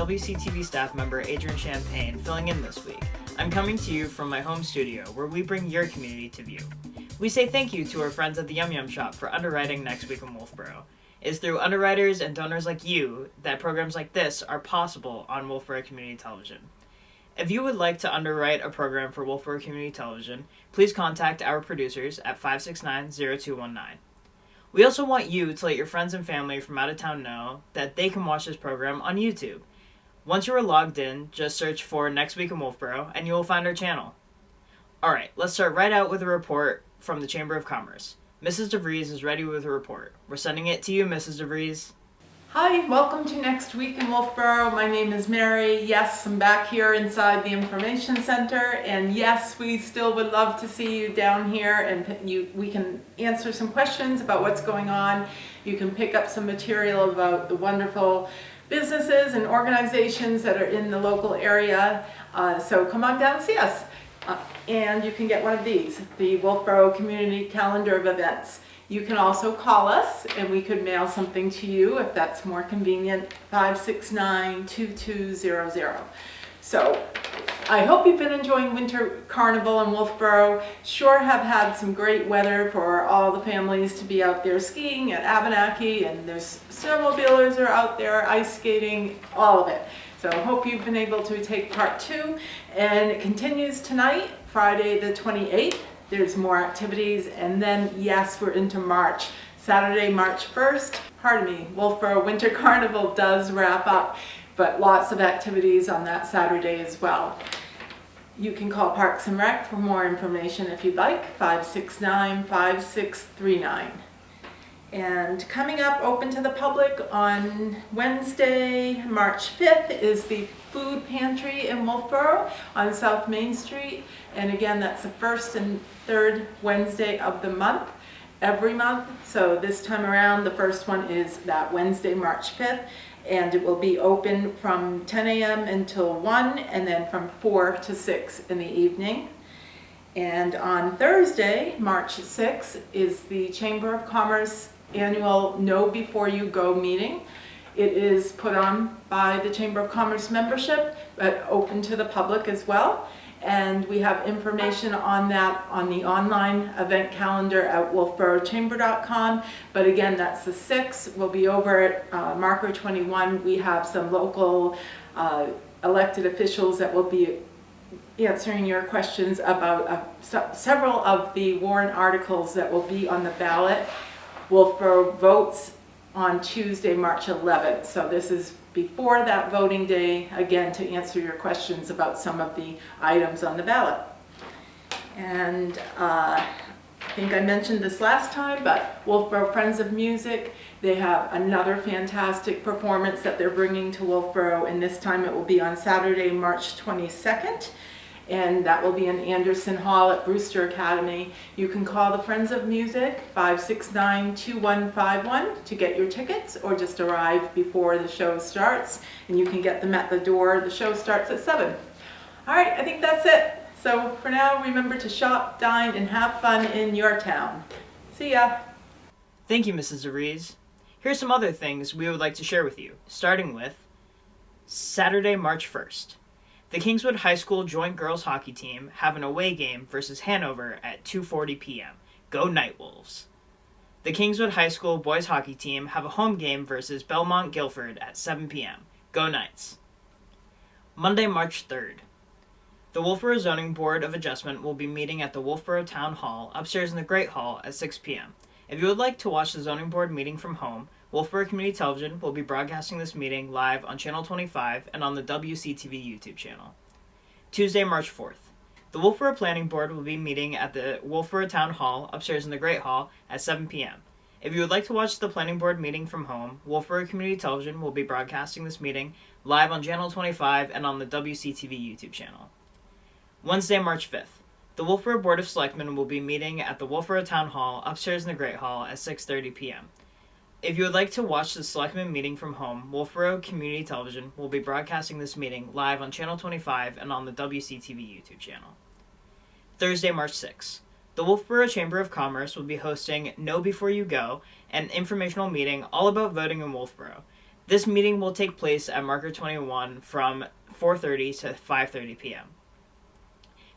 WCTV staff member Adrian Champagne filling in this week. I'm coming to you from my home studio where we bring your community to view. We say thank you to our friends at the Yum Yum Shop for underwriting Next Week in Wolfeboro. It's through underwriters and donors like you that programs like this are possible on Wolfeboro Community Television. If you would like to underwrite a program for Wolfeboro Community Television, please contact our producers at 569-0219. We also want you to let your friends and family from out of town know that they can watch this program on YouTube. Once you are logged in, just search for Next Week in Wolfeboro and you will find our channel. Alright, let's start right out with a report from the Chamber of Commerce. Mrs. DeVries is ready with a report. We're sending it to you, Mrs. DeVries. Hi, welcome to Next Week in Wolfeboro. My name is Mary. Yes, I'm back here inside the Information Center, and yes, we still would love to see you down here, and we can answer some questions about what's going on. You can pick up some material about the wonderful businesses and organizations that are in the local area, so come on down and see us. And you can get one of these, the Wolfeboro Community Calendar of Events. You can also call us and we could mail something to you if that's more convenient, 569-2200. So I hope you've been enjoying Winter Carnival in Wolfeboro. Sure have had some great weather for all the families to be out there skiing at Abenaki, and there's snowmobilers are out there, ice skating, all of it. So I hope you've been able to take part too. And it continues tonight, Friday the 28th. There's more activities, and then yes, we're into March. Saturday, March 1st, pardon me, Wolfeboro Winter Carnival does wrap up, but lots of activities on that Saturday as well. You can call Parks and Rec for more information if you'd like, 569-5639. And coming up open to the public on Wednesday, March 5th is the Food Pantry in Wolfeboro on South Main Street. And again, that's the first and third Wednesday of the month, every month. So this time around, the first one is that Wednesday, March 5th. And it will be open from 10 a.m. until 1, and then from 4 to 6 in the evening. And on Thursday, March 6th, is the Chamber of Commerce annual Know Before You Go meeting. It is put on by the Chamber of Commerce membership, but open to the public as well. And we have information on that on the online event calendar at wolfeborochamber.com. But again, that's the 6th. We'll be over at Marker 21. We have some local elected officials that will be answering your questions about several of the warrant articles that will be on the ballot. Wolfeboro votes on Tuesday, March 11th. So this is before that voting day, again, to answer your questions about some of the items on the ballot. And I think I mentioned this last time, but Wolfeboro Friends of Music, they have another fantastic performance that they're bringing to Wolfeboro, and this time it will be on Saturday, March 22nd. And that will be in Anderson Hall at Brewster Academy. You can call the Friends of Music, 569-2151, to get your tickets, or just arrive before the show starts, and you can get them at the door. The show starts at 7. All right, I think that's it. So for now, remember to shop, dine, and have fun in your town. See ya. Thank you, Mrs. DeVries. Here's some other things we would like to share with you, starting with Saturday, March 1st. The Kingswood High School Joint Girls Hockey Team have an away game versus Hanover at 2:40 p.m. Go Night Wolves. The Kingswood High School Boys Hockey Team have a home game versus Belmont Guilford at 7 p.m. Go Knights. Monday, March 3rd. The Wolfeboro Zoning Board of Adjustment will be meeting at the Wolfeboro Town Hall upstairs in the Great Hall at 6 p.m. If you would like to watch the Zoning Board meeting from home, Wolfeboro Community Television will be broadcasting this meeting live on Channel 25 and on the WCTV YouTube channel. Tuesday, March 4th. The Wolfeboro Planning Board will be meeting at the Wolfeboro Town Hall upstairs in the Great Hall at 7 p.m. If you would like to watch the Planning Board meeting from home, Wolfeboro Community Television will be broadcasting this meeting live on Channel 25 and on the WCTV YouTube channel. Wednesday, March 5th. The Wolfeboro Board of Selectmen will be meeting at the Wolfeboro Town Hall upstairs in the Great Hall at 6:30 p.m. If you would like to watch the Selectmen meeting from home, Wolfeboro Community Television will be broadcasting this meeting live on Channel 25 and on the WCTV YouTube channel. Thursday, March 6th. The Wolfeboro Chamber of Commerce will be hosting Know Before You Go, an informational meeting all about voting in Wolfeboro. This meeting will take place at Marker 21 from 4:30 to 5:30 p.m.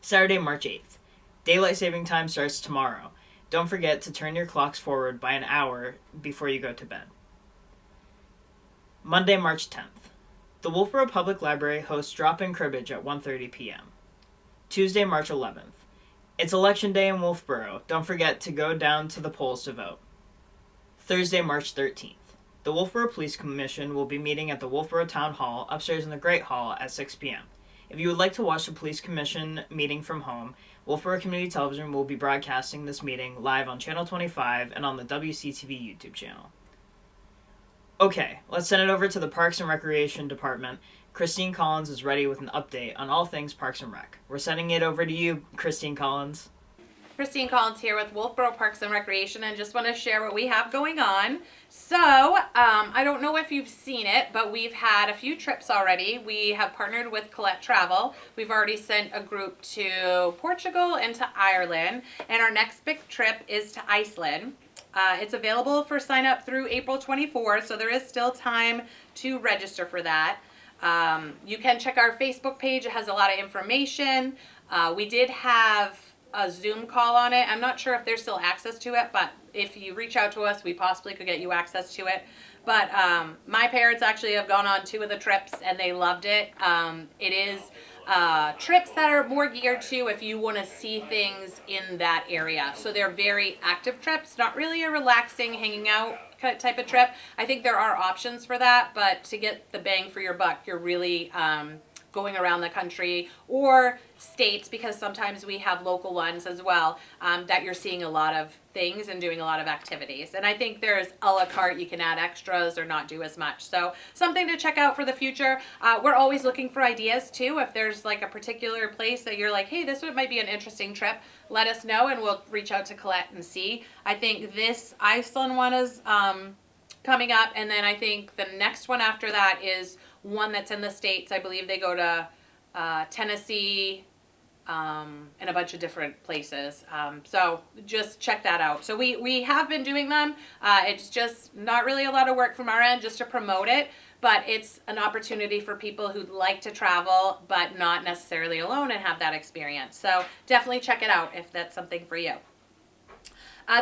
Saturday, March 8th. Daylight saving time starts tomorrow. Don't forget to turn your clocks forward by an hour before you go to bed. Monday, March 10th. The Wolfeboro Public Library hosts drop-in cribbage at 1:30 p.m. Tuesday, March 11th. It's Election Day in Wolfeboro. Don't forget to go down to the polls to vote. Thursday, March 13th. The Wolfeboro Police Commission will be meeting at the Wolfeboro Town Hall upstairs in the Great Hall at 6 p.m. If you would like to watch the Police Commission meeting from home, Wolfeboro Community Television will be broadcasting this meeting live on Channel 25 and on the WCTV YouTube channel. Okay, let's send it over to the Parks and Recreation Department. Christine Collins is ready with an update on all things Parks and Rec. We're sending it over to you, Christine Collins. Christine Collins here with Wolfeboro Parks and Recreation, and just want to share what we have going on. So, I don't know if you've seen it, but we've had a few trips already. We have partnered with Cate Travel. We've already sent a group to Portugal and to Ireland, and our next big trip is to Iceland. It's available for sign up through April 24th, so there is still time to register for that. You can check our Facebook page. It has a lot of information. We did have a Zoom call on it. I'm not sure if there's still access to it, but if you reach out to us, we possibly could get you access to it. But my parents actually have gone on 2 of the trips and they loved it. It is trips that are more geared to if you want to see things in that area. So they're very active trips, not really a relaxing, hanging out type of trip. I think there are options for that, but to get the bang for your buck, you're really going around the country or states, because sometimes we have local ones as well, that you're seeing a lot of things and doing a lot of activities. And I think there's a la carte, you can add extras or not do as much. So something to check out for the future. We're always looking for ideas too. If there's like a particular place that you're like, hey, this might be an interesting trip, let us know and we'll reach out to Colette and see. I think this Iceland one is coming up, and then I think the next one after that is one that's in the States. I believe they go to Tennessee and a bunch of different places. So just check that out. So we have been doing them. It's just not really a lot of work from our end just to promote it, but it's an opportunity for people who like to travel but not necessarily alone and have that experience. So definitely check it out if that's something for you.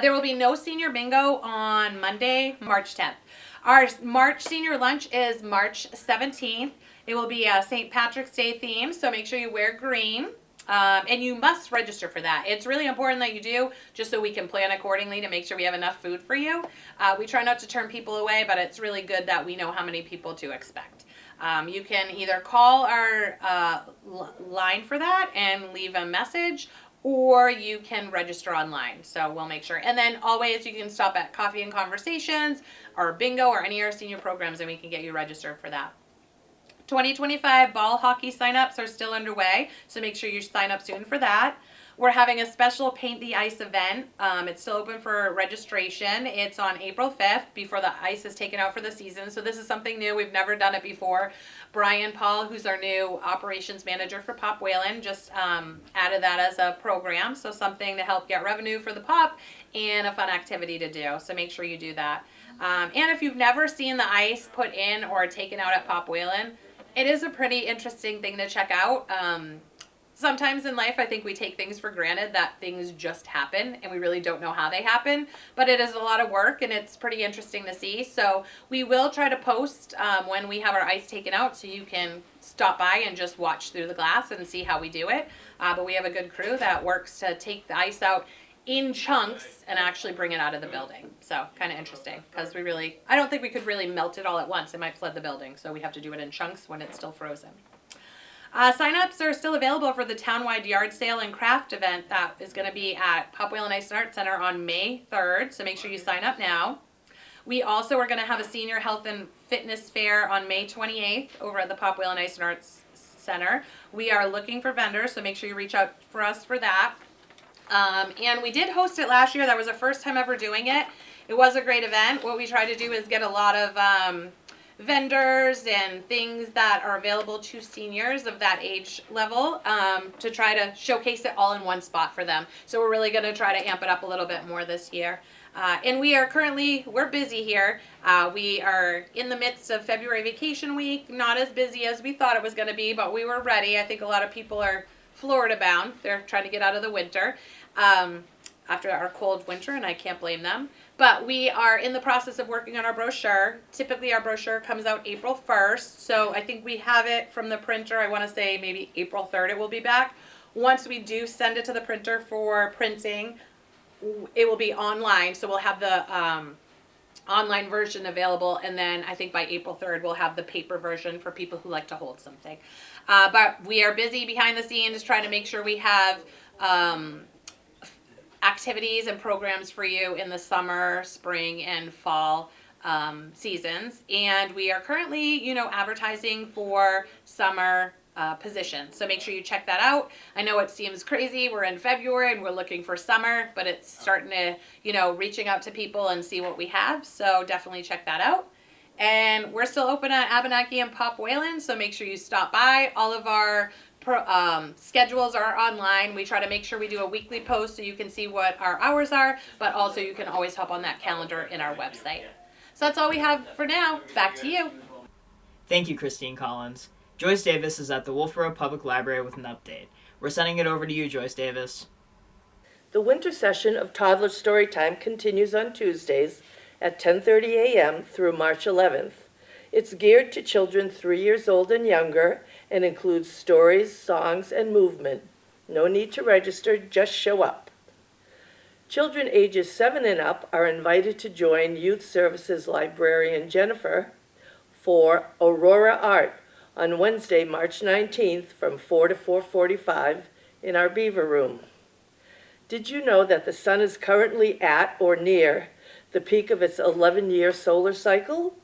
There will be no senior bingo on Monday, March 10th. Our March senior lunch is March 17th. It will be a St. Patrick's Day theme, so make sure you wear green. And you must register for that. It's really important that you do, just so we can plan accordingly to make sure we have enough food for you. We try not to turn people away, but it's really good that we know how many people to expect. You can either call our line for that and leave a message, or you can register online. So we'll make sure. And then always you can stop at Coffee and Conversations or Bingo or any of our senior programs and we can get you registered for that. 2025 ball hockey signups are still underway, so make sure you sign up soon for that. We're having a special Paint the Ice event. It's still open for registration. It's on April 5th before the ice is taken out for the season. So this is something new. We've never done it before. Brian Paul, who's our new operations manager for Pop Whalen, just added that as a program. So something to help get revenue for the Pop and a fun activity to do. So make sure you do that. And if you've never seen the ice put in or taken out at Pop Whalen, it is a pretty interesting thing to check out. Sometimes in life, I think we take things for granted that things just happen and we really don't know how they happen, but it is a lot of work and it's pretty interesting to see. So we will try to post when we have our ice taken out so you can stop by and just watch through the glass and see how we do it. But we have a good crew that works to take the ice out in chunks and actually bring it out of the building. So kind of interesting because I don't think we could really melt it all at once. It might flood the building. So we have to do it in chunks when it's still frozen. Sign-ups are still available for the townwide yard sale and craft event that is going to be at Pop Whalen Ice and Art Center on May 3rd. So make sure you sign up now. We also are going to have a senior health and fitness fair on May 28th over at the Pop Whalen Ice and Arts Center. We are looking for vendors, so make sure you reach out for us for that. And we did host it last year. That was our first time ever doing it. It was a great event. What we tried to do is get a lot of vendors and things that are available to seniors of that age level to try to showcase it all in one spot for them. So we're really going to try to amp it up a little bit more this year. And we're busy here. We are in the midst of February vacation week, not as busy as we thought it was going to be, but we were ready. I think a lot of people are Florida bound. They're trying to get out of the winter after our cold winter, and I can't blame them. But we are in the process of working on our brochure. Typically, our brochure comes out April 1st, so I think we have it from the printer. I want to say maybe April 3rd it will be back. Once we do send it to the printer for printing, it will be online, so we'll have the online version available, and then I think by April 3rd we'll have the paper version for people who like to hold something. But we are busy behind the scenes trying to make sure we have activities and programs for you in the summer, spring, and fall seasons. And we are currently, advertising for summer positions. So make sure you check that out. I know it seems crazy. We're in February and we're looking for summer, but it's starting to, reaching out to people and see what we have. So definitely check that out. And we're still open at Abenaki and Pop Whalen, so make sure you stop by. All of our schedules are online. We try to make sure we do a weekly post so you can see what our hours are, but also you can always hop on that calendar in our website. So that's all we have for now. Back to you. Thank you, Christine Collins. Joyce Davis is at the Wolfeboro Public Library with an update. We're sending it over to you, Joyce Davis. The winter session of Toddler Storytime continues on Tuesdays at 10:30 a.m. through March 11th. It's geared to children 3 years old and younger and includes stories, songs, and movement. No need to register, just show up. Children ages 7 and up are invited to join Youth Services librarian Jennifer for Aurora Art on Wednesday, March 19th from 4 to 4:45 in our Beaver Room. Did you know that the sun is currently at or near the peak of its 11-year solar cycle?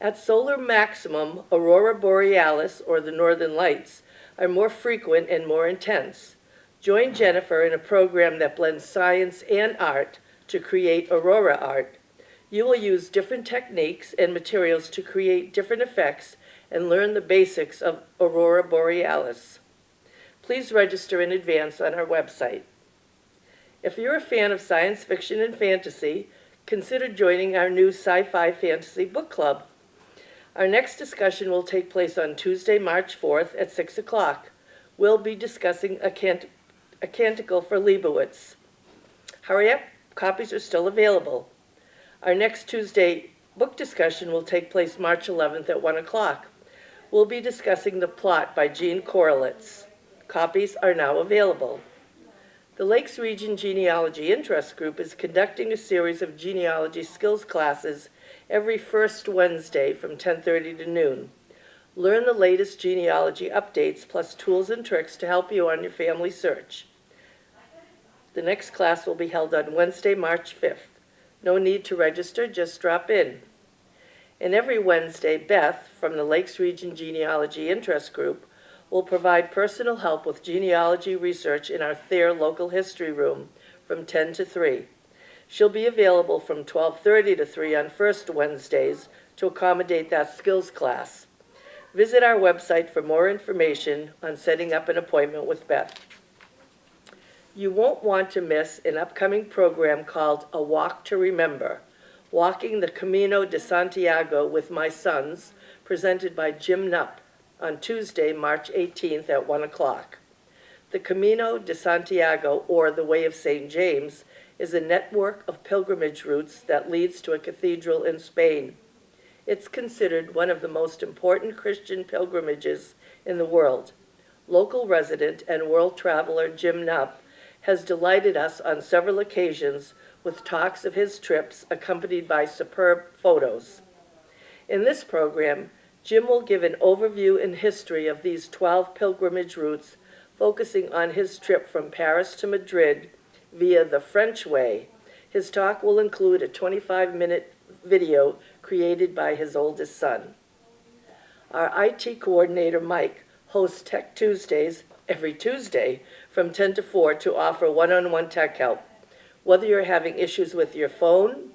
At solar maximum, aurora borealis, or the northern lights, are more frequent and more intense. Join Jennifer in a program that blends science and art to create aurora art. You will use different techniques and materials to create different effects and learn the basics of aurora borealis. Please register in advance on our website. If you're a fan of science fiction and fantasy, consider joining our new Sci-Fi Fantasy Book Club. Our next discussion will take place on Tuesday, March 4th at 6 o'clock. We'll be discussing a canticle for Leibowitz. Hurry up, copies are still available. Our next Tuesday book discussion will take place March 11th at 1 o'clock. We'll be discussing The Plot by Jean Korelitz. Copies are now available. The Lakes Region Genealogy Interest Group is conducting a series of genealogy skills classes every first Wednesday from 10:30 to noon. Learn the latest genealogy updates plus tools and tricks to help you on your family search. The next class will be held on Wednesday, March 5th. No need to register, just drop in. And every Wednesday, Beth from the Lakes Region Genealogy Interest Group will provide personal help with genealogy research in our Thayer Local History Room from 10 to 3. She'll be available from 12:30 to 3 on first Wednesdays to accommodate that skills class. Visit our website for more information on setting up an appointment with Beth. You won't want to miss an upcoming program called A Walk to Remember, Walking the Camino de Santiago with My Sons, presented by Jim Knupp on Tuesday, March 18th at 1 o'clock. The Camino de Santiago, or the Way of St. James, is a network of pilgrimage routes that leads to a cathedral in Spain. It's considered one of the most important Christian pilgrimages in the world. Local resident and world traveler Jim Knupp has delighted us on several occasions with talks of his trips accompanied by superb photos. In this program, Jim will give an overview and history of these 12 pilgrimage routes, focusing on his trip from Paris to Madrid via the French Way. His talk will include a 25-minute video created by his oldest son. Our IT coordinator, Mike, hosts Tech Tuesdays every Tuesday from 10 to 4 to offer one-on-one tech help. Whether you're having issues with your phone,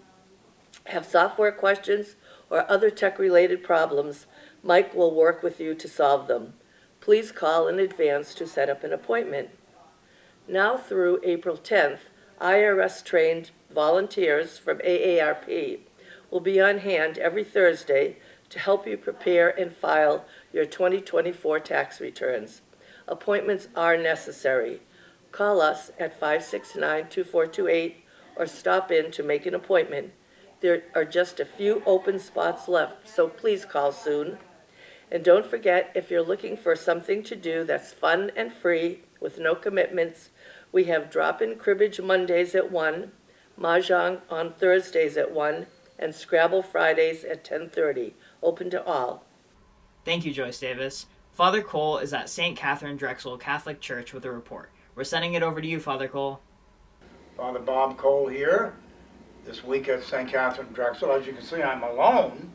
have software questions, or other tech-related problems, Mike will work with you to solve them. Please call in advance to set up an appointment. Now through April 10th, IRS-trained volunteers from AARP will be on hand every Thursday to help you prepare and file your 2024 tax returns. Appointments are necessary. Call us at 569-2428 or stop in to make an appointment. There are just a few open spots left, so please call soon. And don't forget, if you're looking for something to do that's fun and free with no commitments, we have drop-in cribbage Mondays at 1, Mahjong on Thursdays at 1, and Scrabble Fridays at 10:30, open to all. Thank you, Joyce Davis. Father Cole is at St. Katherine Drexel Catholic Church with a report. We're sending it over to you, Father Cole. Father Bob Cole here. This week at St. Katherine Drexel, as you can see, I'm alone.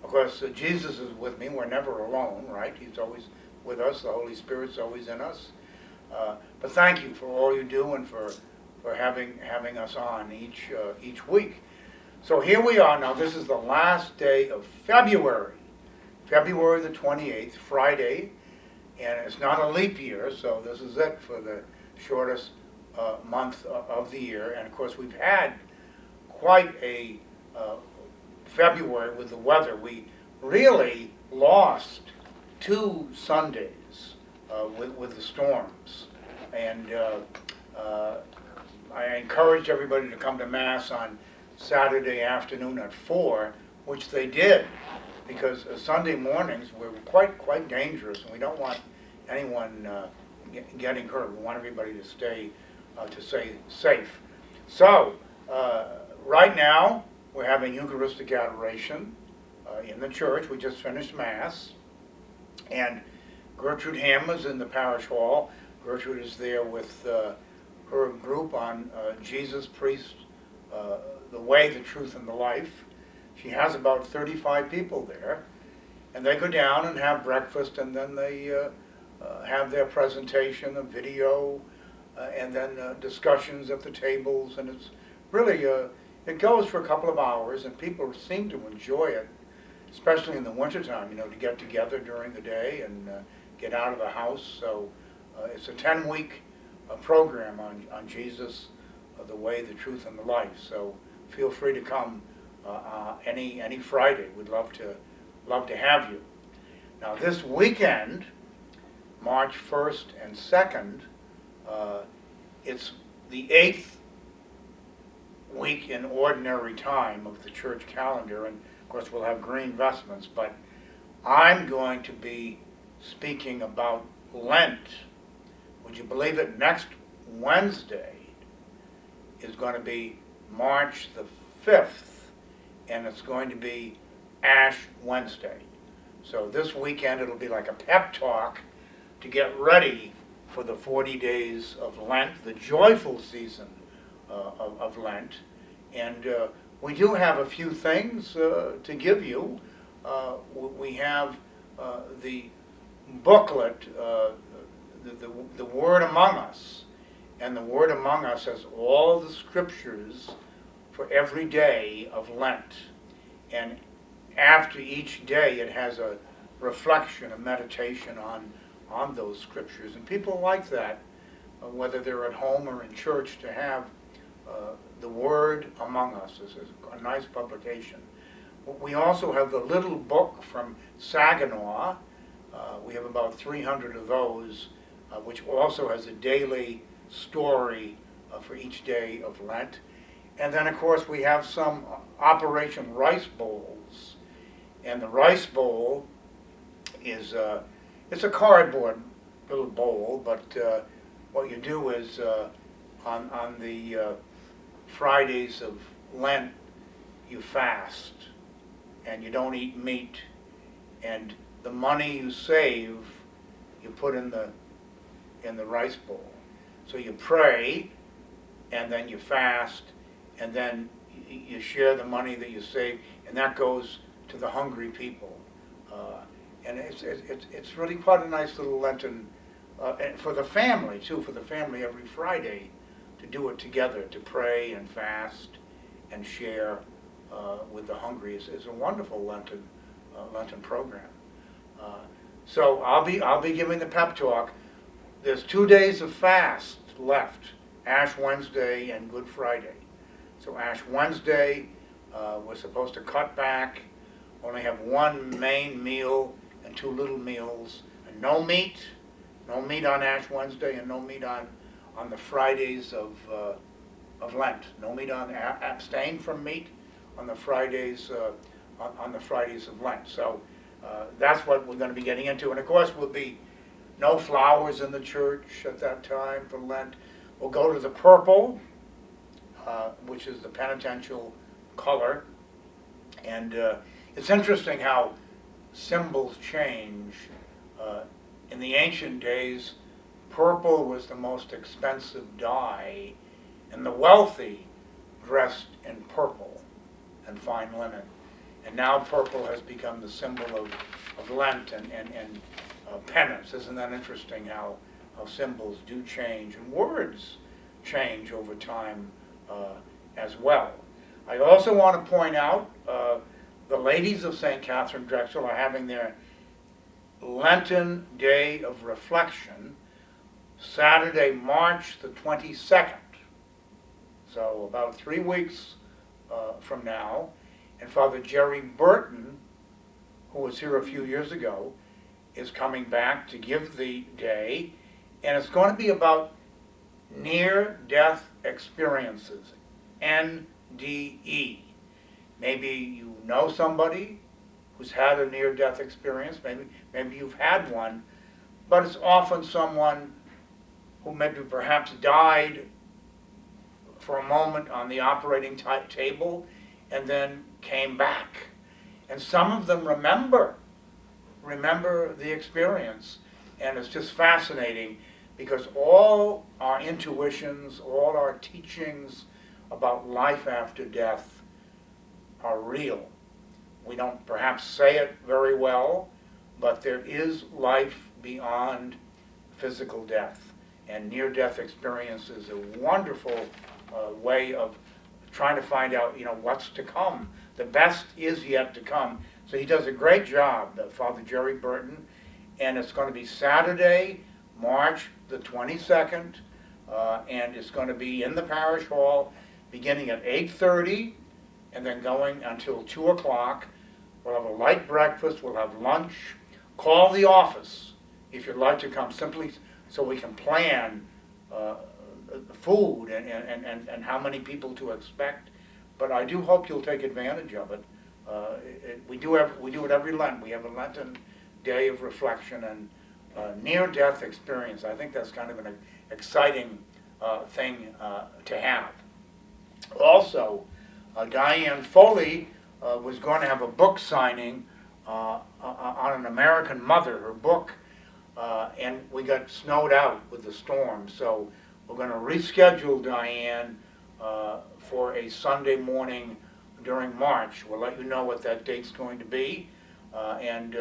Of course, Jesus is with me. We're never alone, right? He's always with us. The Holy Spirit's always in us. But thank you for all you do and for having us on each week. So here we are now. This is the last day of February the 28th, Friday, and it's not a leap year, so this is it for the shortest month of the year. And of course, we've had quite a February with the weather. We really lost 2 Sundays with the storms, and I encouraged everybody to come to Mass on Saturday afternoon at 4, which they did, because Sunday mornings were quite dangerous, and we don't want anyone getting hurt. We want everybody to stay safe. So right now we're having Eucharistic adoration in the church. We just finished Mass, and Gertrude Hammer's in the parish hall. Gertrude is there with her group on Jesus Priest, the Way, the Truth, and the Life. She has about 35 people there, and they go down and have breakfast, and then they have their presentation, a video, and then discussions at the tables, and it's really, it goes for a couple of hours, and people seem to enjoy it, especially in the wintertime, to get together during the day and get out of the house. So it's a 10-week program on Jesus, the Way, the Truth, and the Life. So feel free to come any Friday. We'd love to have you. Now this weekend, March 1st and 2nd, it's the 8th week in ordinary time of the church calendar, and of course we'll have green vestments, but I'm going to be speaking about Lent. Would you believe it? Next Wednesday is going to be March the 5th, and it's going to be Ash Wednesday. So this weekend it'll be like a pep talk to get ready for the 40 days of Lent, the joyful season of Lent. And we do have a few things to give you. We have the booklet, the Word Among Us. And the Word Among Us has all the scriptures for every day of Lent. And after each day it has a reflection, a meditation on those scriptures. And people like that, whether they're at home or in church, to have the Word Among Us. Is a nice publication. We also have the little book from Saginaw. We have about 300 of those, which also has a daily story for each day of Lent. And then, of course, we have some Operation Rice Bowls. And the rice bowl is it's a cardboard little bowl, but what you do is on the Fridays of Lent, you fast and you don't eat meat, and the money you save you put in the rice bowl. So you pray, and then you fast, and then you share the money that you save, and that goes to the hungry people. And it's really quite a nice little Lenten, and for the family too, for the family every Friday, to do it together, to pray and fast and share with the hungry is a wonderful Lenten program. So I'll be giving the pep talk. There's 2 days of fast left Ash Wednesday and Good Friday. So Ash Wednesday, we're supposed to cut back, only have one main meal and 2 little meals, and no meat on Ash Wednesday, and no meat on the Fridays of Lent. No meat on, abstain from meat on the Fridays on the Fridays of Lent. So that's what we're going to be getting into, and of course we'll be no flowers in the church at that time for Lent. We'll go to the purple, which is the penitential color, and it's interesting how symbols change. In the ancient days, purple was the most expensive dye, and the wealthy dressed in purple and fine linen. And now purple has become the symbol of Lent and penance. Isn't that interesting how symbols do change and words change over time as well. I also want to point out the ladies of St. Katherine Drexel are having their Lenten Day of Reflection Saturday, March the 22nd. So about 3 weeks from now. And Father Jerry Burton, who was here a few years ago, is coming back to give the day. And it's going to be about near-death experiences, NDE. Maybe you know somebody who's had a near-death experience. Maybe you've had one, but it's often someone who maybe perhaps died for a moment on the operating table and then came back. And some of them remember the experience. And it's just fascinating because all our intuitions, all our teachings about life after death are real. We don't perhaps say it very well, but there is life beyond physical death. And near-death experience is a wonderful way of trying to find out, what's to come. The best is yet to come. So he does a great job, Father Jerry Burton, and it's going to be Saturday, March the 22nd, and it's going to be in the parish hall beginning at 8:30 and then going until 2 o'clock. We'll have a light breakfast, we'll have lunch. Call the office if you'd like to come, simply so we can plan food and how many people to expect. But I do hope you'll take advantage of it. We do it every Lent. We have a Lenten Day of Reflection and near-death experience. I think that's kind of an exciting thing to have. Also, Diane Foley was going to have a book signing on an American Mother, her book, and we got snowed out with the storm. So we're going to reschedule Diane for a Sunday morning during March. We'll let you know what that date's going to be, and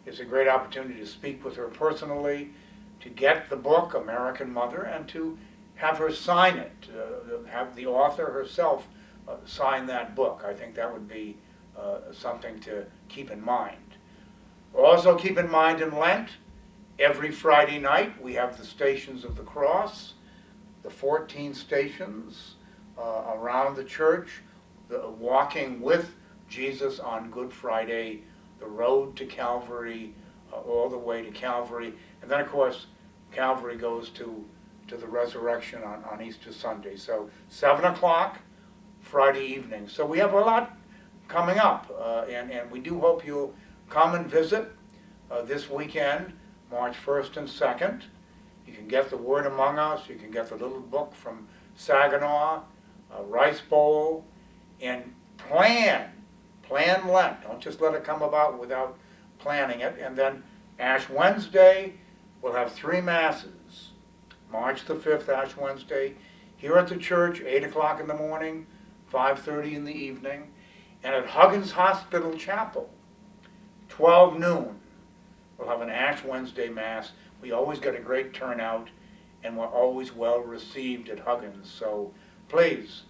it's a great opportunity to speak with her personally, to get the book, American Mother, and to have her sign it, have the author herself sign that book. I think that would be something to keep in mind. Also keep in mind in Lent, every Friday night we have the Stations of the Cross, the 14 stations around the church, walking with Jesus on Good Friday, the road to Calvary, all the way to Calvary. And then, of course, Calvary goes to the resurrection on Easter Sunday. So 7 o'clock, Friday evening. So we have a lot coming up, and we do hope you'll come and visit this weekend, March 1st and 2nd. You can get the word among us. You can get the little book from Saginaw, Rice Bowl, and plan Lent. Don't just let it come about without planning it. And then Ash Wednesday, we'll have 3 Masses. March the 5th, Ash Wednesday, here at the church, 8 o'clock in the morning, 5:30 in the evening. And at Huggins Hospital Chapel, 12 noon, we'll have an Ash Wednesday Mass. We always get a great turnout, and we're always well received at Huggins. So please,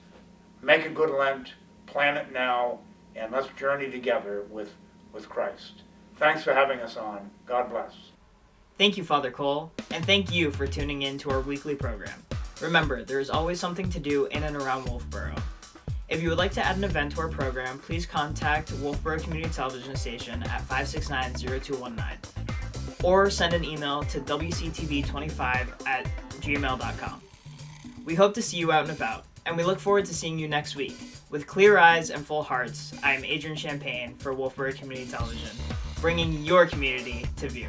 make a good Lent, plan it now, and let's journey together with Christ. Thanks for having us on. God bless. Thank you, Father Cole, and thank you for tuning in to our weekly program. Remember, there is always something to do in and around Wolfeboro. If you would like to add an event to our program, please contact Wolfeboro Community Television Station at 569-0219 or send an email to wctv25@gmail.com. We hope to see you out and about, and we look forward to seeing you next week. With clear eyes and full hearts, I am Adrian Champagne for Wolfeboro Community Television, bringing your community to view.